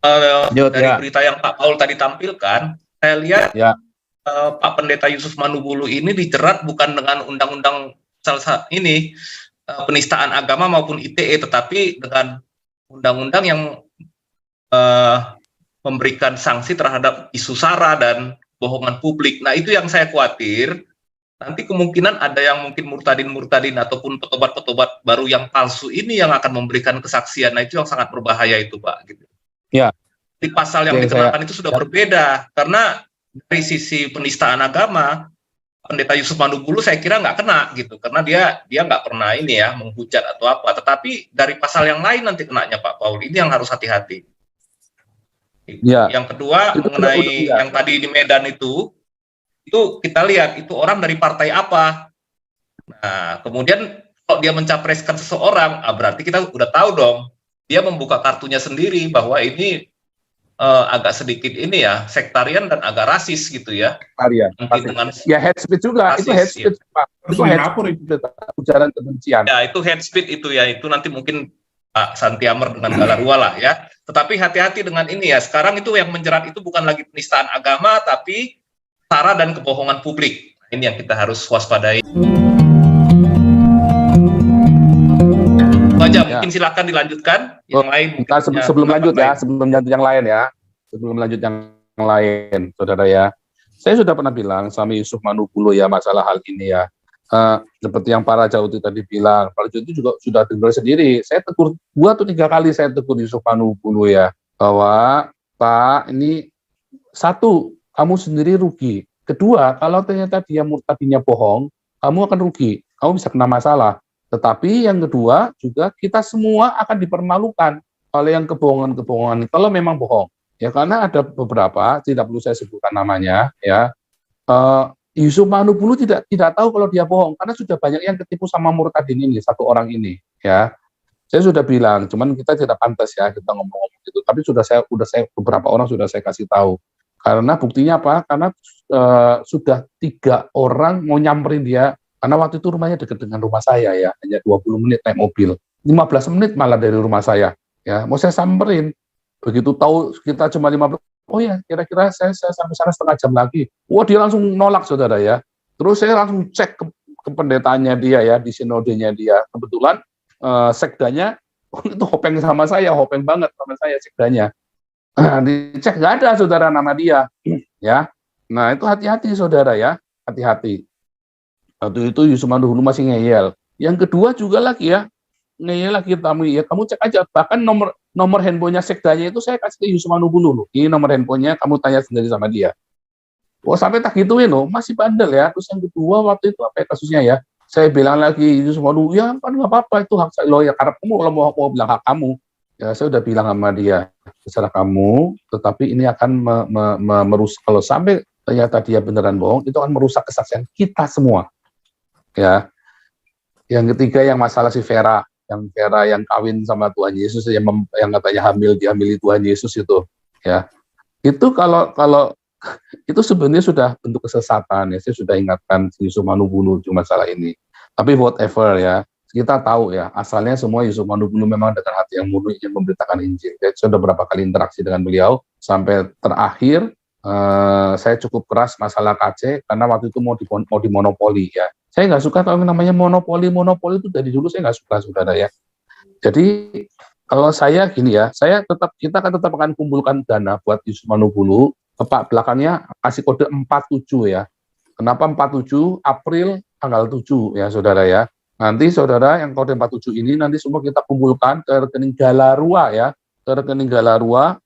dari berita yang Pak Paul tadi tampilkan, saya lihat Pak Pendeta Yusuf Manubulu ini dijerat bukan dengan undang-undang ini penistaan agama maupun ITE, tetapi dengan undang-undang yang memberikan sanksi terhadap isu sara dan bohongan publik. Nah, itu yang saya khawatir. Nanti kemungkinan ada yang mungkin murtadin ataupun petobat-petobat baru yang palsu ini yang akan memberikan kesaksian. Nah, itu yang sangat berbahaya itu, Pak. Gitu. Ya. Di pasal yang dikenakan itu sudah berbeda, karena dari sisi penistaan agama, Pendeta Yusuf Manubulu saya kira nggak kena gitu, karena dia nggak pernah ini ya menghujat atau apa. Tetapi dari pasal yang lain nanti kenanya Pak Paul. Ini yang harus hati-hati. Ya. Yang kedua itu mengenai yang tadi di Medan itu kita lihat itu orang dari partai apa. Nah, kemudian kalau dia mencapreskan seseorang, berarti kita udah tahu dong dia membuka kartunya sendiri bahwa ini agak sedikit ini ya sektarian dan agak rasis gitu ya. Dengan hate speech juga rasis, itu hate speech ya. Pak. Itu hate speech, ujaran kebencian. Ya itu hate speech itu ya, itu nanti mungkin Pak Santiamer dengan Galarua lah ya. Tetapi hati-hati dengan ini ya. Sekarang itu yang menjerat itu bukan lagi penistaan agama, tapi sara dan kebohongan publik. Ini yang kita harus waspadai. Aja mungkin silakan dilanjutkan yang lain. Kita sebelum lanjut ya, sebelum lanjut yang lain ya. Sebelum lanjut yang lain, Saudara ya. Saya sudah pernah bilang sama Yusuf Manubulu ya masalah hal ini ya. Seperti yang Pak Raja Uti tadi bilang, Pak Raja itu juga sudah dengar sendiri. Saya tegur 2 atau 3 kali saya tegur Yusuf Manubulu ya, bahwa Pak ini satu, kamu sendiri rugi. Kedua, kalau ternyata dia tadinya bohong, kamu akan rugi. Kamu bisa kena masalah. Tetapi yang kedua juga kita semua akan dipermalukan oleh yang kebohongan-kebohongan kalau memang bohong. Ya karena ada beberapa, tidak perlu saya sebutkan namanya ya. Yusuf Manubulu tidak tahu kalau dia bohong karena sudah banyak yang ketipu sama murtadin ini, satu orang ini ya. Saya sudah bilang, cuman kita tidak pantas ya kita ngomong-ngomong gitu. Tapi saya beberapa orang sudah saya kasih tahu. Karena buktinya apa? Karena sudah 3 orang mau nyamperin dia. Karena waktu itu rumahnya dekat dengan rumah saya ya, hanya 20 menit naik mobil. 15 menit malah dari rumah saya. Ya, mau saya samperin. Begitu tahu kita cuma 15, oh ya, kira-kira saya sampai sana setengah jam lagi. Wah, dia langsung nolak, Saudara ya. Terus saya langsung cek ke pendetanya dia ya, di sinodenya dia. Kebetulan sekdanya itu hopeng sama saya, hopeng banget sama saya sekdanya. Dicek nggak ada, Saudara, nama dia. Ya. Nah, itu hati-hati, Saudara ya. Hati-hati. Waktu itu Yusuf Manubulu masih ngeyel. Yang kedua juga lagi ya, ngeyel lagi kamu cek aja. Bahkan nomor handphonenya sekdanya itu saya kasih ke Yusuf Manubulu. Ini nomor handphonenya, kamu tanya sendiri sama dia. Oh sampai tak gituin loh, masih bandel ya. Terus yang kedua waktu itu apa ya kasusnya ya? Saya bilang lagi Yusuf Manubulu, ya kan nggak apa-apa itu hak saya loh ya. Karena kamu kalau mau bilang hak kamu, ya saya udah bilang sama dia, terserah kamu. Tetapi ini akan merusak kalau sampai ternyata dia beneran bohong, itu akan merusak kesaksian kita semua. Ya, yang ketiga yang masalah si Vera yang kawin sama Tuhan Yesus yang katanya dihamili Tuhan Yesus itu, ya itu kalau itu sebenarnya sudah bentuk kesesatan ya. Saya sudah ingatkan Yusuf Manubulu di masalah ini. Tapi whatever ya, kita tahu ya asalnya semua Yusuf Manubulu memang dengan hati yang murni ingin memberitakan Injil. Saya sudah beberapa kali interaksi dengan beliau sampai terakhir saya cukup keras masalah KC karena waktu itu mau dimonopoli ya. Saya nggak suka kalau namanya monopoli itu dari dulu saya nggak suka, Saudara ya. Jadi kalau saya gini ya, kita akan kumpulkan dana buat Yusuf Manubulu. Tepat belakangnya kasih kode 47 ya. Kenapa 47? April tanggal 7 ya, Saudara ya. Nanti Saudara yang kode 47 ini nanti semua kita kumpulkan ke rekening Galarua ya, ke rekening Galarua.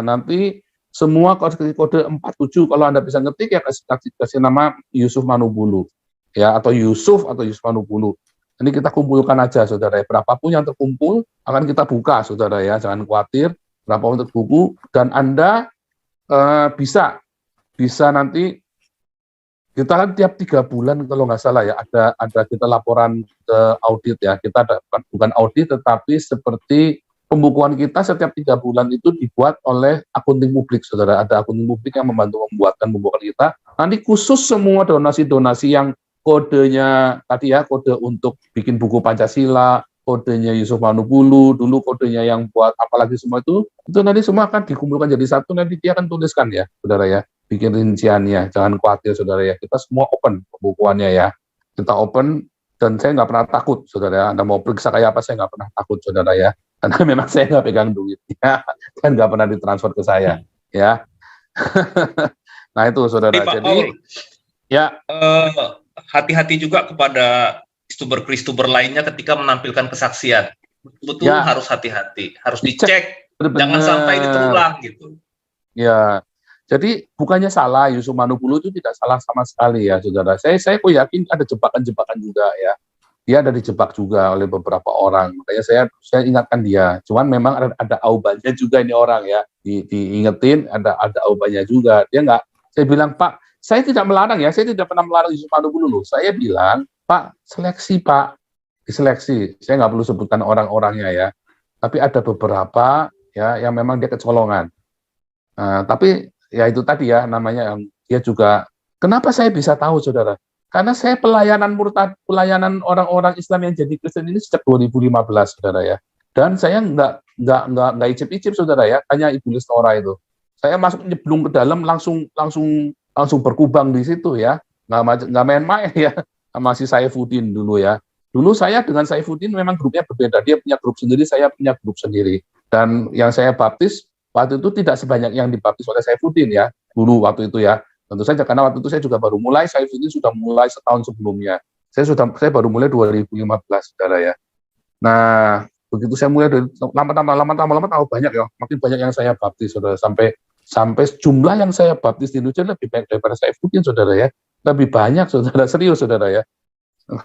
Nanti semua kode 47 kalau Anda bisa ngetik ya kasih nama Yusuf Manubulu. Ya, atau Yusuf Manubulu. Ini kita kumpulkan aja, Saudara. Berapapun yang terkumpul akan kita buka, Saudara ya. Jangan khawatir, berapapun terkumpul dan Anda bisa nanti kita kan tiap 3 bulan kalau nggak salah ya ada kita laporan ke audit ya. Kita ada bukan audit tetapi seperti pembukuan kita setiap 3 bulan itu dibuat oleh akunting publik, Saudara. Ada akunting publik yang membantu membuatkan pembukuan kita. Nanti khusus semua donasi-donasi yang kodenya tadi ya, kode untuk bikin buku Pancasila, kodenya Yusuf Manupulu, dulu kodenya yang buat apalagi semua itu nanti semua akan dikumpulkan jadi satu, nanti dia akan tuliskan ya, saudara ya, bikin rinciannya, jangan khawatir saudara ya, kita semua open pembukuannya ya, kita open, dan saya nggak pernah takut saudara ya, Anda mau periksa kayak apa, saya nggak pernah takut saudara ya, karena memang saya nggak pegang duit, ya, dan nggak pernah ditransfer ke saya, ya. Nah itu saudara, Pak jadi Paul, ya hati-hati juga kepada kristuber lainnya ketika menampilkan kesaksian. Betul ya, harus hati-hati, harus dicek, bener-bener. jangan sampai ini terulang gitu. Ya, jadi bukannya salah, Yusuf Manupulu itu tidak salah sama sekali ya, saudara. Saya kok yakin ada jebakan-jebakan juga ya. Dia ada dijebak juga oleh beberapa orang. Makanya saya ingatkan dia. Cuman memang ada aubannya juga ini orang ya. Diingetin ada aubannya juga. Dia nggak. Saya bilang, Pak, saya tidak melarang ya. Saya tidak pernah melarang Yusuf Manupulu loh. Saya bilang, Pak, seleksi Pak, diseleksi. Saya nggak perlu sebutkan orang-orangnya ya. Tapi ada beberapa ya yang memang dia kecolongan. Tapi ya itu tadi ya namanya dia juga. Kenapa saya bisa tahu, saudara? Karena saya pelayanan orang-orang Islam yang jadi Kristen ini sejak 2015, saudara ya. Dan saya nggak icip-icip, saudara ya. Hanya Ibu Listora itu. Saya masuk nyeblung ke dalam langsung berkubang di situ ya. Nggak main-main ya. Sama si Saifuddin dulu ya. Dulu saya dengan Saifuddin memang grupnya berbeda. Dia punya grup sendiri, saya punya grup sendiri. Dan yang saya baptis waktu itu tidak sebanyak yang dibaptis oleh Saifuddin ya. Dulu waktu itu ya. Tentu saja karena waktu itu saya juga baru mulai, Saifuddin sudah mulai setahun sebelumnya. Saya baru mulai 2015, saudara ya. Nah, begitu saya mulai dari lama-lama tahu banyak ya, makin banyak yang saya baptis, saudara. Sampai jumlah yang saya baptis di Indonesia lebih banyak daripada Saifuddin, saudara ya. Lebih banyak, saudara, serius, saudara ya.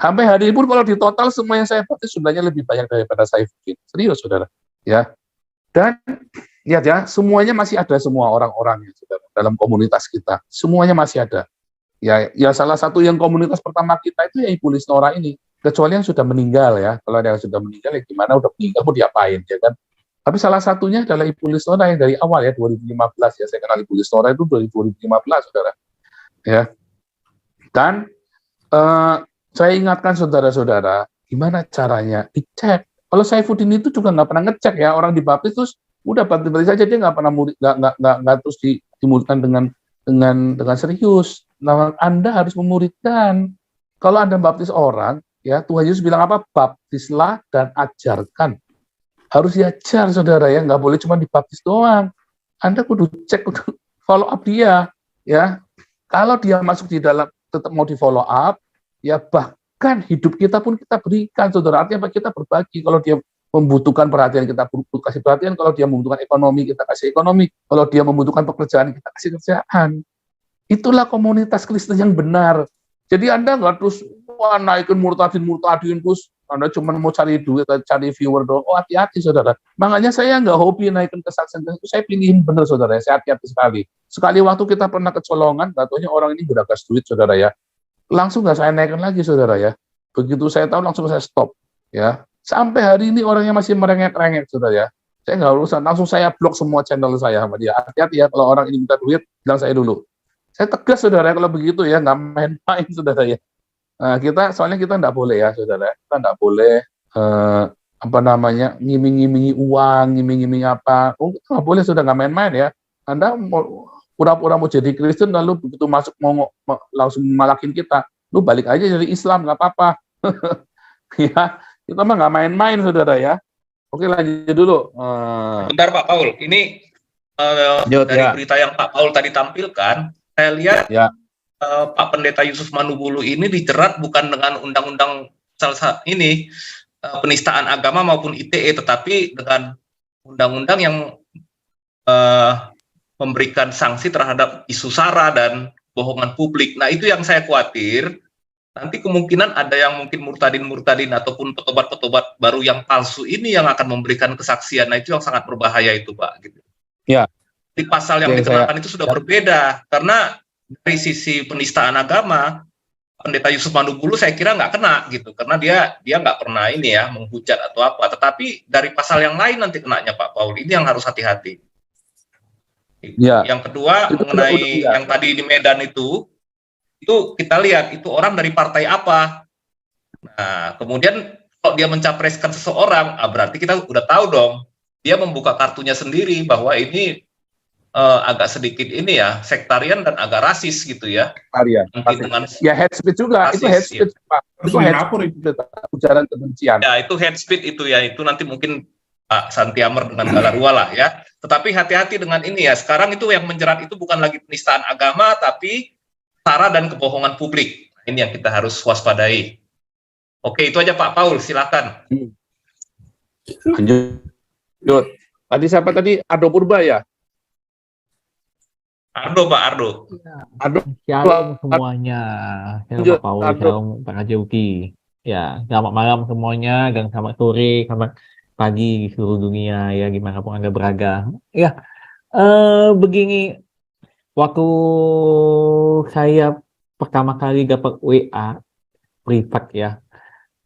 Sampai hari ini pun kalau di total semua yang saya baptis jumlahnya lebih banyak daripada Saifuddin. Serius, saudara. Ya. Dan lihat ya, semuanya masih ada semua orang-orangnya dalam komunitas kita. Semuanya masih ada. Ya salah satu yang komunitas pertama kita itu ya Ibu Listora ini. Kecuali yang sudah meninggal ya. Kalau ada yang sudah meninggal ya gimana, udah meninggal mau diapain ya kan. Tapi salah satunya adalah Ibu Listora yang dari awal ya 2015 ya. Saya kenal Ibu Listora itu 2015, saudara. Ya. Dan saya ingatkan saudara-saudara, gimana caranya dicek. Kalau Saifuddin itu juga nggak pernah ngecek ya, orang dibaptis terus udah baptis saja, dia nggak pernah murid, nggak terus dimuridkan dengan serius. Nah, Anda harus memuridkan. Kalau Anda baptis orang, ya Tuhan Yesus bilang apa? Baptislah dan ajarkan. Harus diajar, saudara ya, nggak boleh cuma dibaptis doang. Anda kudu cek, kudu follow up dia, ya. Kalau dia masuk di dalam, tetap mau di follow up, ya bahkan hidup kita pun kita berikan, saudara. Artinya kita berbagi. Kalau dia membutuhkan perhatian, kita kasih perhatian. Kalau dia membutuhkan ekonomi, kita kasih ekonomi. Kalau dia membutuhkan pekerjaan, kita kasih kerjaan. Itulah komunitas Kristen yang benar. Jadi Anda nggak terus naikin murtadin terus. Anda cuma mau cari duit, cari viewer doang. Oh, hati-hati, saudara. Makanya saya nggak hobi naikin kesaksian. Saya pilihin benar, saudara. Saya hati-hati sekali. Sekali waktu kita pernah kecolongan, katanya orang ini beragas duit, saudara ya. Langsung nggak saya naikkan lagi, saudara ya. Begitu saya tahu langsung saya stop ya. Sampai hari ini orangnya masih merengek-rengek, saudara ya. Saya nggak urusan, langsung saya blok semua channel saya sama dia. Hati-hati ya, kalau orang ini minta duit, bilang saya dulu. Saya tegas, saudara, kalau begitu ya, nggak main-main, saudara ya. Nah, soalnya kita nggak boleh ya, saudara. Kita nggak boleh ngiming-ngimingi uang, ngiming-ngimingi apa. Oh, kita nggak boleh, sudah nggak main-main ya. Anda mau pura-pura mau jadi Kristen, lalu begitu masuk mau langsung malakin kita, lu balik aja jadi Islam, nggak apa-apa. Ya, kita mah nggak main-main, saudara ya. Oke, lanjut dulu. Bentar Pak Paul, ini dari berita yang Pak Paul tadi tampilkan, saya lihat Pak Pendeta Yusuf Manupulu ini dijerat bukan dengan undang-undang ini penistaan agama maupun ITE, tetapi dengan undang-undang yang memberikan sanksi terhadap isu sara dan bohongan publik. Nah, itu yang saya khawatir. Nanti kemungkinan ada yang mungkin murtadin ataupun petobat-petobat baru yang palsu ini yang akan memberikan kesaksian. Nah, itu yang sangat berbahaya itu, Pak. Gitu. Ya. Di pasal yang dikenakan itu sudah berbeda. Karena dari sisi penistaan agama, Pendeta Yusuf Manupulu saya kira nggak kena gitu. Karena dia nggak pernah ini ya menghujat atau apa. Tetapi dari pasal yang lain nanti kenanya, Pak Paul. Ini yang harus hati-hati. Ya. Yang kedua mengenai yang tadi di Medan itu kita lihat itu orang dari partai apa. Nah, kemudian kalau dia mencapreskan seseorang, berarti kita udah tahu dong, dia membuka kartunya sendiri bahwa ini agak sedikit ini ya, sektarian dan agak rasis gitu ya. Sekalian, Mungkin dengan ya head speech juga, rasis, itu head speech, ya. Pak. Itu head speech, ujaran kebencian. Ya, itu head speech itu ya, itu nanti mungkin Pak Santiamer dengan Galarua lah ya. Tetapi hati-hati dengan ini ya, sekarang itu yang menjerat itu bukan lagi penistaan agama, tapi sara dan kebohongan publik. Ini yang kita harus waspadai. Oke, itu aja Pak Paul, silakan. Lanjut. Tadi siapa tadi? Ardo Purba ya? Ardo, Pak Ardo. Ardo. Shalom semuanya. Shalom Pak Paul, shalom Pak Rajauki. Ya, selamat malam semuanya, dan selamat sore, selamat pagi di seluruh dunia ya, gimana pun Anda berada. Ya, begini, waktu saya pertama kali dapat WA privat ya,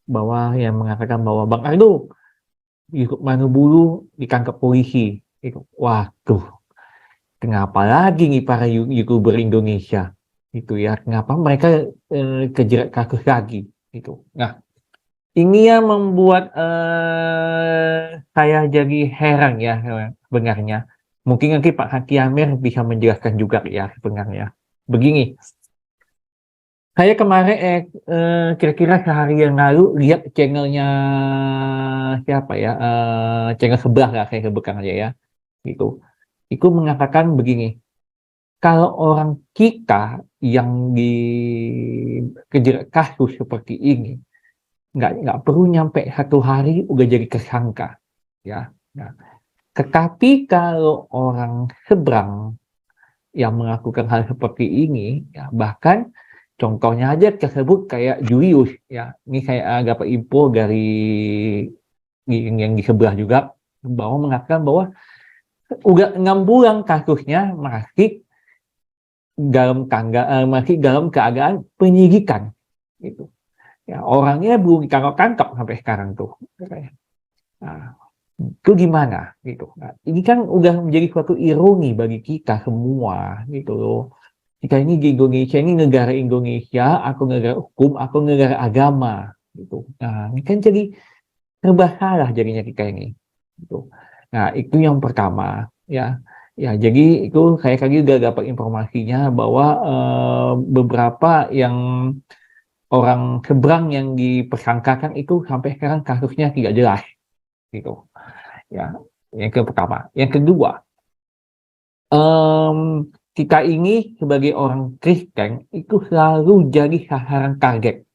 bahwa yang mengatakan bahwa Bang Ardo Yusuf Manubulu ditangkap polisi. Itu, waduh, kenapa lagi nih para YouTuber Indonesia? Itu ya, kenapa mereka kejerat kasus lagi? Itu. Nah, ini yang membuat saya jadi heran ya sebenarnya. Mungkin nanti Pak Haki Amir bisa menjelaskan juga ya sebenarnya. Begini, saya kemarin kira-kira sehari yang lalu lihat channelnya siapa ya, channel sebelah lah, saya sebutkan aja ya, gitu. Itu mengatakan begini, kalau orang kita yang dikejar kasus seperti ini, nggak perlu nyampe 1 hari udah jadi tersangka, ya. Nah, tetapi kalau orang seberang yang melakukan hal seperti ini, ya bahkan contohnya aja tersebut kayak Julius, ya. Ini saya dapat info dari yang di sebelah juga, bahwa mengatakan bahwa udah 6 bulan kasusnya masih dalam keadaan penyidikan, gitu. Ya, orangnya belum ditangkap sampai sekarang tuh. Nah, itu gimana gitu. Nah, ini kan udah menjadi suatu ironi bagi kita semua gitu loh. Jika ini di Indonesia, ini negara Indonesia, aku negara hukum, aku negara agama gitu. Nah, ini kan jadi serba salah jadinya kita ini gitu. Nah, itu yang pertama ya. Ya, jadi itu saya tadi udah dapat informasinya bahwa beberapa yang orang seberang yang dipersangkakan itu sampai sekarang kasusnya tidak jelas, gitu. Ya, yang pertama. Yang kedua, kita ini sebagai orang Kristen itu selalu jadi sasaran target.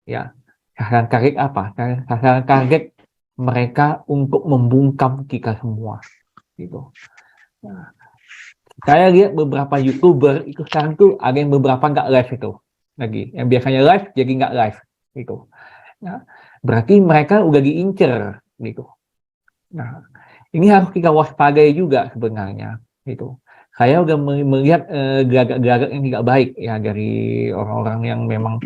Ya, sasaran target apa? Sasaran target mereka untuk membungkam kita semua, gitu. Nah, saya lihat beberapa YouTuber itu sekarang tuh ada yang beberapa nggak live itu lagi, yang biasanya live jadi nggak live gitu. Nah, berarti mereka udah diincer gitu. Nah, ini harus kita waspadai juga sebenarnya gitu. Saya udah melihat gagak-gagak yang tidak baik ya dari orang-orang yang memang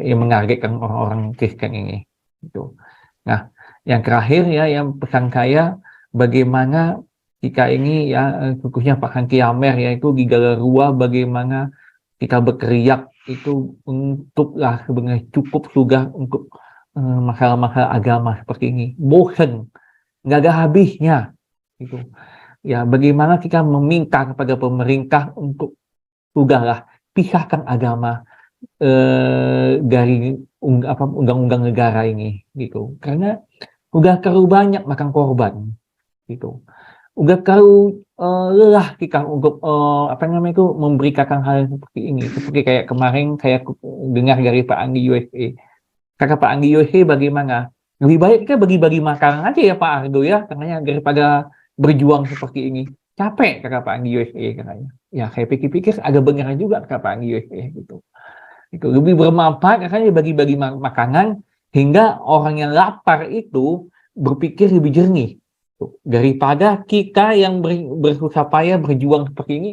yang menargetkan orang-orang Kristen ini gitu. Nah, yang terakhir ya, yang pesan saya, bagaimana kita ini ya, khususnya Pak Haki Amer ya, itu di Galarua, bagaimana kita berteriak itu untuklah sebenarnya cukup sudah untuk masalah-masalah agama seperti ini. Bosen, nggak ada habisnya gitu. Ya, bagaimana kita meminta kepada pemerintah untuk sudahlah pisahkan agama dari undang-undang negara ini gitu. Karena udah terlalu banyak makan korban gitu. Udah terlalu lelah kita untuk memberikan hal seperti ini. Seperti kayak kemarin saya dengar dari Pak Andi USA. Kata Pak Andi USA bagaimana? Lebih baik kita bagi-bagi makanan aja ya Pak Ardo ya, katanya, daripada berjuang seperti ini. Capek kata Pak Andi USA katanya. Ya saya pikir-pikir agak benar juga kata Pak Andi USA gitu. Itu lebih bermanfaat katanya bagi-bagi makanan hingga orang yang lapar itu berpikir lebih jernih. Daripada kita yang bersusah payah berjuang seperti ini,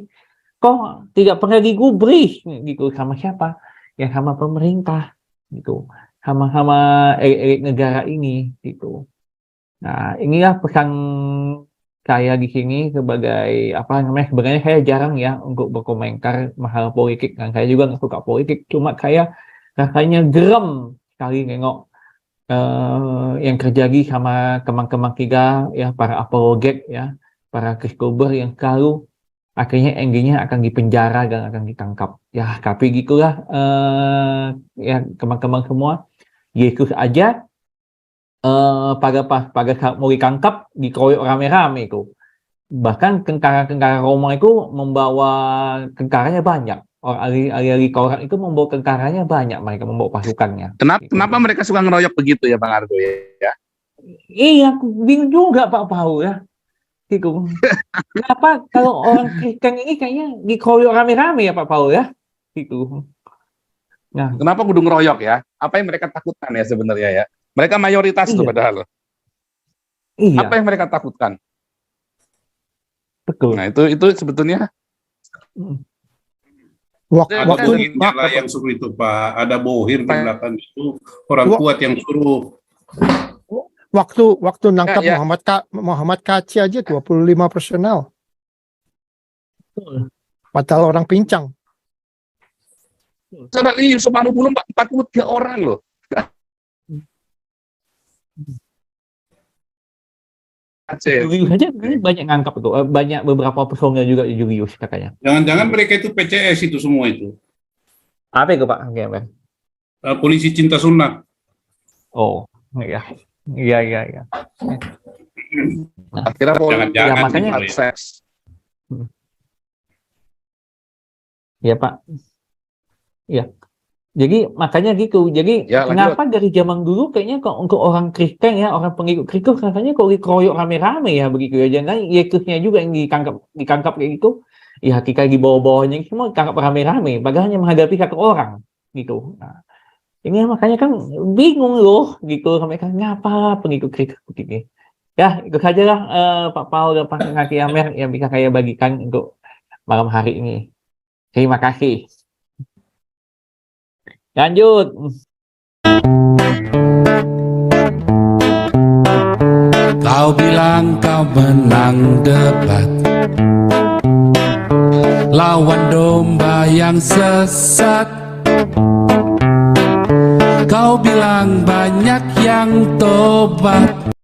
kok tidak pernah digubris gitu sama siapa? Ya sama pemerintah gitu, sama elit negara ini gitu. Nah, inilah pesan saya di sini sebagai sebenarnya saya jarang ya untuk berkomentar masalah politik, dan saya juga nggak suka politik, cuma saya rasanya geram sekali nengok yang terjadi sama kemang-kemang kita ya, para apologet ya, para Kristober yang selalu akhirnya endingnya akan dipenjara dan akan ditangkap ya. Tapi gitulah ya kemang-kemang semua. Yesus aja pada saat mau ditangkap dikeroyok rame-rame itu. Bahkan tentara-tentara Roma itu membawa tentaranya banyak. Orang ahli-ahli Taurat itu membawa tentaranya banyak, mereka membawa pasukannya. Kenapa mereka suka ngeroyok begitu ya Bang Argo ya? Iya, aku bingung juga Pak Paul ya. Gitu. Kenapa kalau orang Kristen ini kayaknya dikeroyok rame-rame ya Pak Paul ya? Gitu. Nah, kenapa kudu ngeroyok ya? Apa yang mereka takutkan ya sebenarnya ya? Mereka mayoritas tuh padahal loh. Iya. Apa yang mereka takutkan? Betul. Nah, itu sebetulnya waktu yang suruh itu Pak, ada bohir di belakang itu, orang kuat yang suruh. Waktu nangkap Muhammad Kaci aja 25 personel. Padahal orang pincang. Saudara ini Yusuf Manubulu 43 orang loh. Julius aja banyak ngangkap tuh, banyak beberapa personel juga Julius katanya. Jangan-jangan mereka itu PCS itu semua itu. Apa itu Pak? Polisi cinta sunnah. Oh, iya. Iya. Akhirnya Jangan-jangan ya, makanya seks. Ya Pak. Ya. Jadi makanya gitu. Jadi ya, kenapa dari zaman dulu kayaknya kok untuk orang Kristen ya, orang pengikut Kristus rasanya kok dikeroyok rame-rame ya begitu ya. Jangan Yesusnya juga yang dikangkap kayak gitu. Ya kita di bawah-bawahnya semua ditangkap rame-rame. Padahal hanya menghadapi satu orang gitu. Nah, ini makanya kan bingung loh gitu. Mereka ngapa pengikut Kristus begini. Ya itu sajalah Pak Paul dan Pak Haki Amer yang bisa saya bagikan untuk malam hari ini. Terima kasih. Lanjut. Kau bilang kau menang debat lawan domba yang sesat. Kau bilang banyak yang tobat.